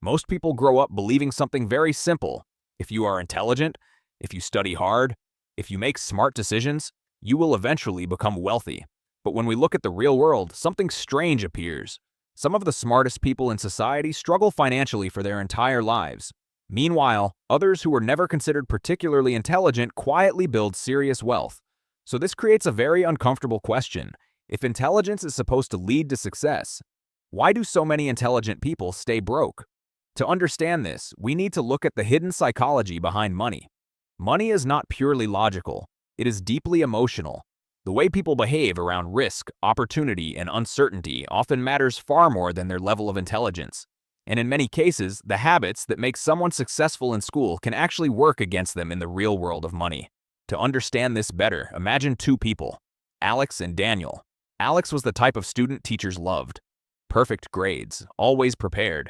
Most people grow up believing something very simple. If you are intelligent, if you study hard, if you make smart decisions, you will eventually become wealthy. But when we look at the real world, something strange appears. Some of the smartest people in society struggle financially for their entire lives. Meanwhile, others who were never considered particularly intelligent quietly build serious wealth. So this creates a very uncomfortable question. If intelligence is supposed to lead to success, why do so many intelligent people stay broke? To understand this, we need to look at the hidden psychology behind money. Money is not purely logical. It is deeply emotional. The way people behave around risk, opportunity, and uncertainty often matters far more than their level of intelligence. And in many cases, the habits that make someone successful in school can actually work against them in the real world of money. To understand this better, imagine two people, Alex and Daniel. Alex was the type of student teachers loved. Perfect grades, always prepared,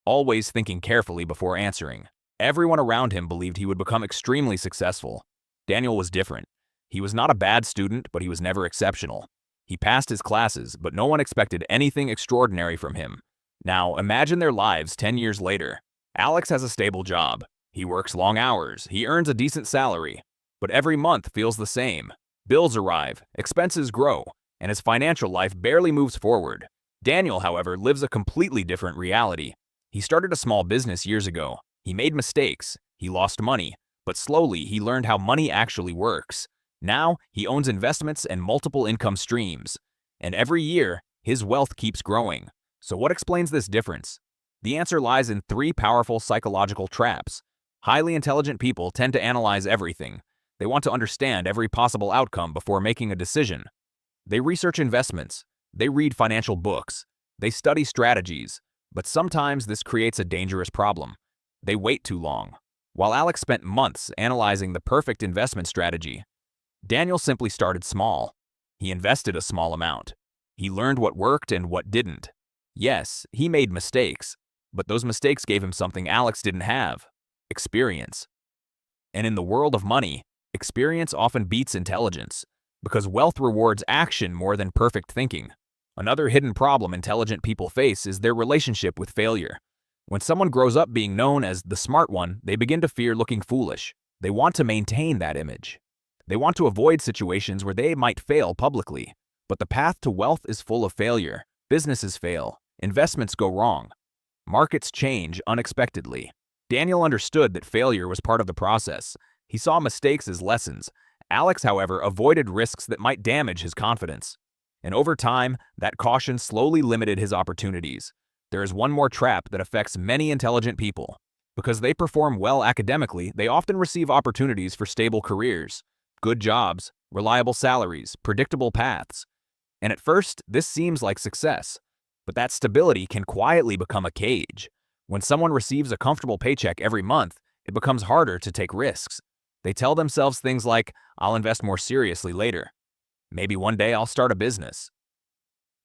always thinking carefully before answering. Everyone around him believed he would become extremely successful. Daniel was different. He was not a bad student, but he was never exceptional. He passed his classes, but no one expected anything extraordinary from him. Now, imagine their lives 10 years later. Alex has a stable job. He works long hours. He earns a decent salary. But every month feels the same. Bills arrive, expenses grow, and his financial life barely moves forward. Daniel, however, lives a completely different reality. He started a small business years ago. He made mistakes. He lost money. But slowly, he learned how money actually works. Now, he owns investments and multiple income streams. And every year, his wealth keeps growing. So what explains this difference? The answer lies in three powerful psychological traps. Highly intelligent people tend to analyze everything. They want to understand every possible outcome before making a decision. They research investments. They read financial books. They study strategies. But sometimes this creates a dangerous problem. They wait too long. While Alex spent months analyzing the perfect investment strategy, Daniel simply started small. He invested a small amount. He learned what worked and what didn't. Yes, he made mistakes, but those mistakes gave him something Alex didn't have: experience. And in the world of money, experience often beats intelligence, because wealth rewards action more than perfect thinking. Another hidden problem intelligent people face is their relationship with failure. When someone grows up being known as the smart one, they begin to fear looking foolish. They want to maintain that image. They want to avoid situations where they might fail publicly. But the path to wealth is full of failure. Businesses fail. Investments go wrong. Markets change unexpectedly. Daniel understood that failure was part of the process. He saw mistakes as lessons. Alex, however, avoided risks that might damage his confidence. And over time, that caution slowly limited his opportunities. There is one more trap that affects many intelligent people. Because they perform well academically, they often receive opportunities for stable careers, good jobs, reliable salaries, predictable paths. And at first, this seems like success. But that stability can quietly become a cage. When someone receives a comfortable paycheck every month, it becomes harder to take risks. They tell themselves things like, "I'll invest more seriously later. Maybe one day I'll start a business."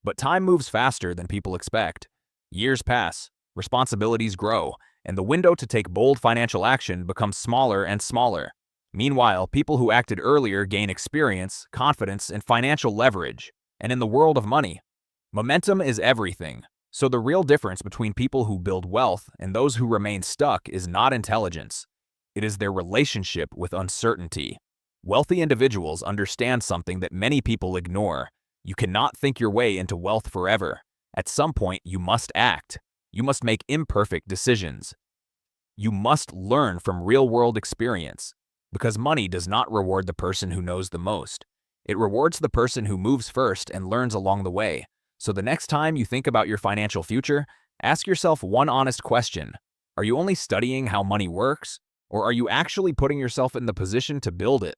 But time moves faster than people expect. Years pass, responsibilities grow, and the window to take bold financial action becomes smaller and smaller. Meanwhile, people who acted earlier gain experience, confidence, and financial leverage. And in the world of money, momentum is everything. So the real difference between people who build wealth and those who remain stuck is not intelligence. It is their relationship with uncertainty. Wealthy individuals understand something that many people ignore. You cannot think your way into wealth forever. At some point, you must act. You must make imperfect decisions. You must learn from real-world experience. Because money does not reward the person who knows the most. It rewards the person who moves first and learns along the way. So the next time you think about your financial future, ask yourself one honest question. Are you only studying how money works? Or are you actually putting yourself in the position to build it?